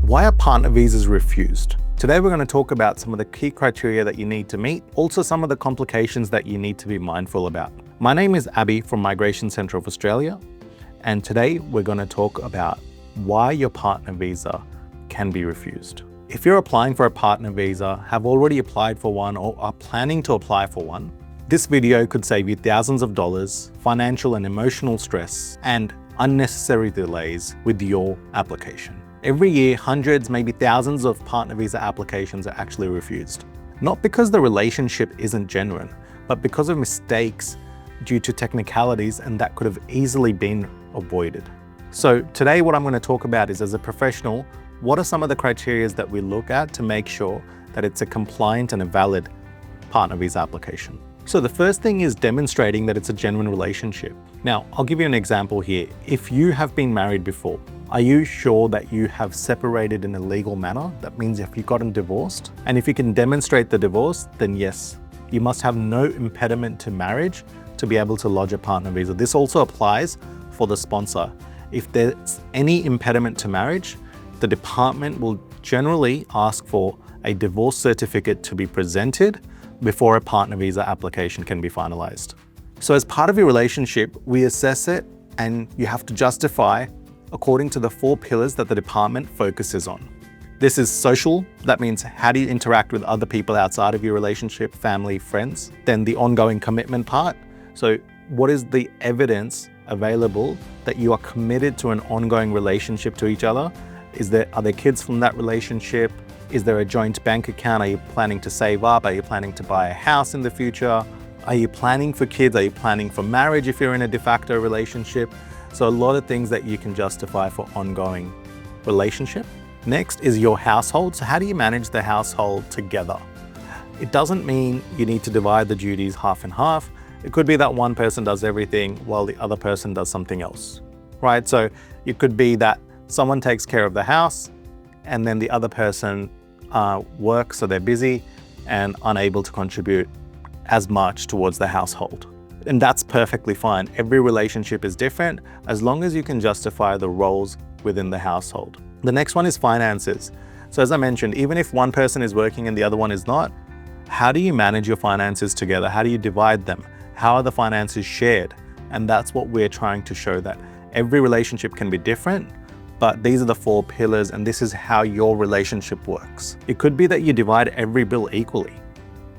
Why are partner visas refused? Today we're going to talk about some of the key criteria that you need to meet, also some of the complications that you need to be mindful about. My name is Abby from Migration Centre of Australia, and today we're going to talk about why your partner visa can be refused. If you're applying for a partner visa, have already applied for one, or are planning to apply for one, this video could save you thousands of dollars, financial and emotional stress, and unnecessary delays with your application. Every year, hundreds, maybe thousands of partner visa applications are actually refused. Not because the relationship isn't genuine, but because of mistakes due to technicalities, and that could have easily been avoided. So today what I'm going to talk about is, as a professional, what are some of the criteria that we look at to make sure that it's a compliant and a valid partner visa application. So the first thing is demonstrating that it's a genuine relationship. Now, I'll give you an example here. If you have been married before, are you sure that you have separated in a legal manner? That means if you've gotten divorced, and if you can demonstrate the divorce, then yes, you must have no impediment to marriage to be able to lodge a partner visa. This also applies for the sponsor. If there's any impediment to marriage, the department will generally ask for a divorce certificate to be presented before a partner visa application can be finalized. So as part of your relationship, we assess it, and you have to justify according to the 4 pillars that the department focuses on. This is social. That means how do you interact with other people outside of your relationship, family, friends. Then the ongoing commitment part. So what is the evidence available that you are committed to an ongoing relationship to each other? Are there kids from that relationship? Is there a joint bank account? Are you planning to save up? Are you planning to buy a house in the future? Are you planning for kids? Are you planning for marriage if you're in a de facto relationship? So a lot of things that you can justify for ongoing relationship. Next is your household. So how do you manage the household together? It doesn't mean you need to divide the duties half and half. It could be that one person does everything while the other person does something else, right? So it could be that someone takes care of the house and then the other person works, so they're busy and unable to contribute as much towards the household. And that's perfectly fine. Every relationship is different as long as you can justify the roles within the household. The next one is finances. So as I mentioned, even if one person is working and the other one is not, how do you manage your finances together? How do you divide them? How are the finances shared? And that's what we're trying to show, that every relationship can be different, but these are the 4 pillars, and this is how your relationship works. It could be that you divide every bill equally.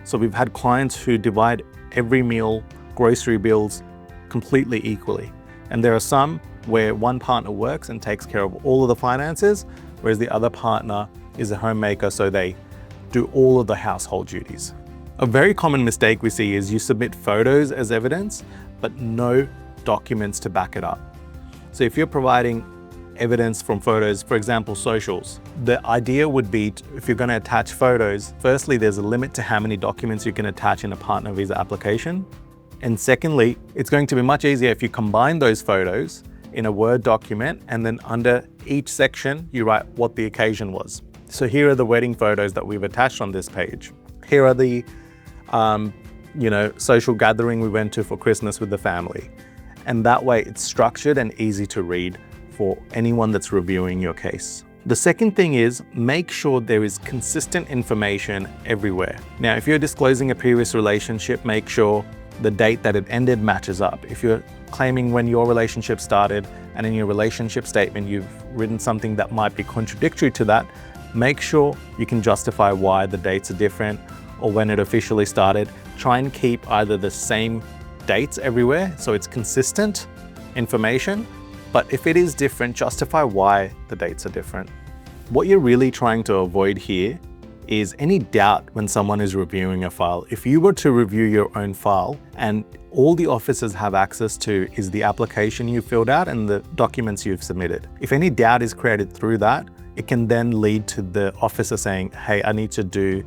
So we've had clients who divide every meal, grocery bills completely equally. And there are some where one partner works and takes care of all of the finances, whereas the other partner is a homemaker, so they do all of the household duties. A very common mistake we see is you submit photos as evidence, but no documents to back it up. So if you're providing evidence from photos, for example, socials, the idea would be, if you're going to attach photos, firstly, there's a limit to how many documents you can attach in a partner visa application. And secondly, it's going to be much easier if you combine those photos in a Word document, and then under each section, you write what the occasion was. So here are the wedding photos that we've attached on this page. Here are the social gathering we went to for Christmas with the family. And that way it's structured and easy to read for anyone that's reviewing your case. The second thing is, make sure there is consistent information everywhere. Now, if you're disclosing a previous relationship, make sure the date that it ended matches up. If you're claiming when your relationship started and in your relationship statement you've written something that might be contradictory to that, make sure you can justify why the dates are different or when it officially started. Try and keep either the same dates everywhere so it's consistent information, but if it is different, justify why the dates are different. What you're really trying to avoid here is any doubt when someone is reviewing a file. If you were to review your own file and all the officers have access to is the application you filled out and the documents you've submitted, if any doubt is created through that, it can then lead to the officer saying, hey, I need to do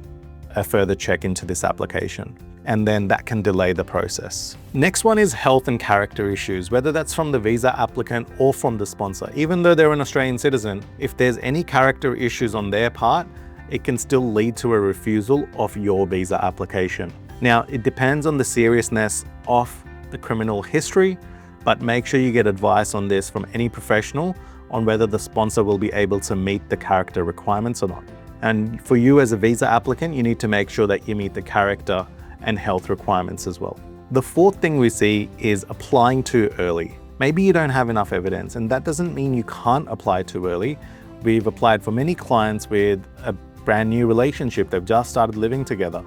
a further check into this application. And then that can delay the process. Next one is health and character issues, whether that's from the visa applicant or from the sponsor. Even though they're an Australian citizen, if there's any character issues on their part, it can still lead to a refusal of your visa application. Now, it depends on the seriousness of the criminal history, but make sure you get advice on this from any professional on whether the sponsor will be able to meet the character requirements or not. And for you as a visa applicant, you need to make sure that you meet the character and health requirements as well. The fourth thing we see is applying too early. Maybe you don't have enough evidence, and that doesn't mean you can't apply too early. We've applied for many clients with a brand new relationship. They've just started living together.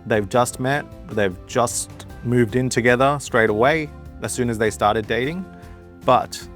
They've just met, they've just moved in together straight away as soon as they started dating. But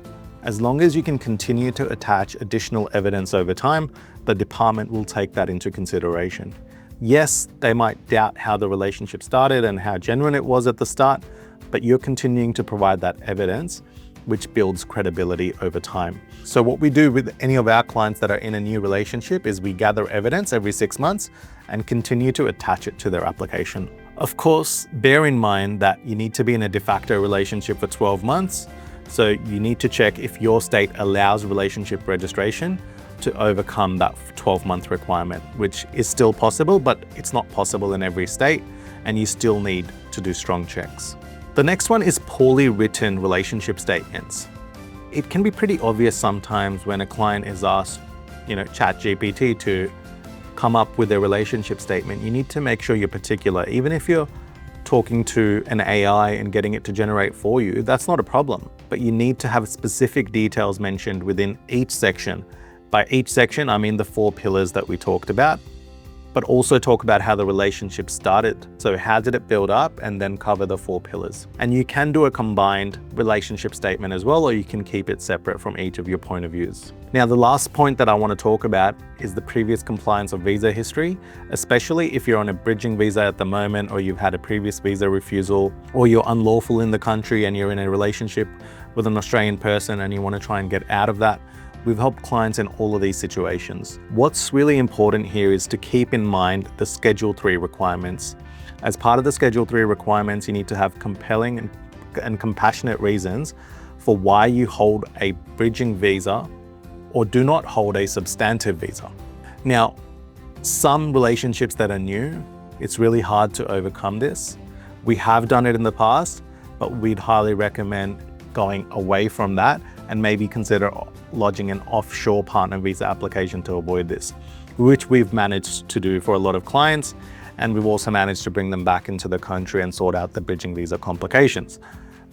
as long as you can continue to attach additional evidence over time, the department will take that into consideration. Yes, they might doubt how the relationship started and how genuine it was at the start, but you're continuing to provide that evidence, which builds credibility over time. So what we do with any of our clients that are in a new relationship is we gather evidence every 6 months and continue to attach it to their application. Of course, bear in mind that you need to be in a de facto relationship for 12 months. So you need to check if your state allows relationship registration to overcome that 12-month requirement, which is still possible, but it's not possible in every state, and you still need to do strong checks. The next one is poorly written relationship statements. It can be pretty obvious sometimes when a client is asked, ChatGPT to come up with a relationship statement. You need to make sure you're particular. Even if you're talking to an AI and getting it to generate for you, that's not a problem. But you need to have specific details mentioned within each section. By each section, I mean the 4 pillars that we talked about, but also talk about how the relationship started. So how did it build up, and then cover the 4 pillars. And you can do a combined relationship statement as well, or you can keep it separate from each of your point of views. Now, the last point that I want to talk about is the previous compliance of visa history, especially if you're on a bridging visa at the moment, or you've had a previous visa refusal, or you're unlawful in the country and you're in a relationship with an Australian person and you want to try and get out of that. We've helped clients in all of these situations. What's really important here is to keep in mind the Schedule 3 requirements. As part of the Schedule 3 requirements, you need to have compelling and compassionate reasons for why you hold a bridging visa or do not hold a substantive visa. Now, some relationships that are new, it's really hard to overcome this. We have done it in the past, but we'd highly recommend going away from that and maybe consider lodging an offshore partner visa application to avoid this, which we've managed to do for a lot of clients. And we've also managed to bring them back into the country and sort out the bridging visa complications.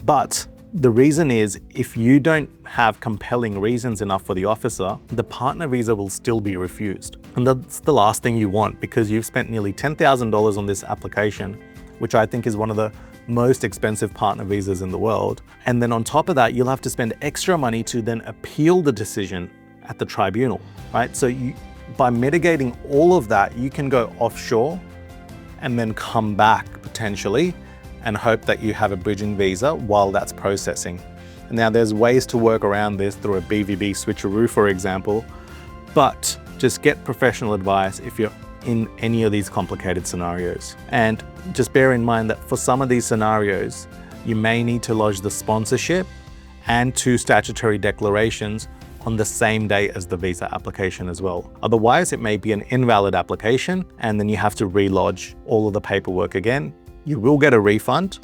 But the reason is, if you don't have compelling reasons enough for the officer, the partner visa will still be refused. And that's the last thing you want, because you've spent nearly $10,000 on this application, which I think is one of the most expensive partner visas in the world. And then on top of that, you'll have to spend extra money to then appeal the decision at the tribunal, right? So by mitigating all of that, you can go offshore and then come back potentially and hope that you have a bridging visa while that's processing. Now, there's ways to work around this through a BVB switcheroo, for example, but just get professional advice if you're in any of these complicated scenarios. And just bear in mind that for some of these scenarios, you may need to lodge the sponsorship and 2 statutory declarations on the same day as the visa application as well. Otherwise, it may be an invalid application, and then you have to relodge all of the paperwork again. You will get a refund,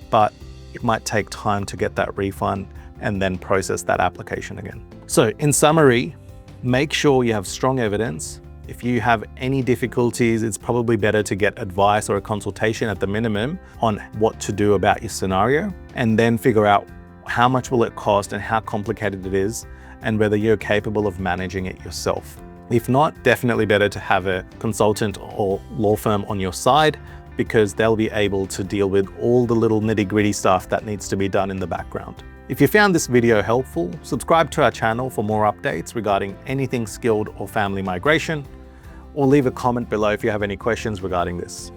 but it might take time to get that refund and then process that application again. So in summary, make sure you have strong evidence. If you have any difficulties, it's probably better to get advice or a consultation at the minimum on what to do about your scenario, and then figure out how much will it cost and how complicated it is, and whether you're capable of managing it yourself. If not, definitely better to have a consultant or law firm on your side, because they'll be able to deal with all the little nitty-gritty stuff that needs to be done in the background. If you found this video helpful, subscribe to our channel for more updates regarding anything skilled or family migration, or leave a comment below if you have any questions regarding this.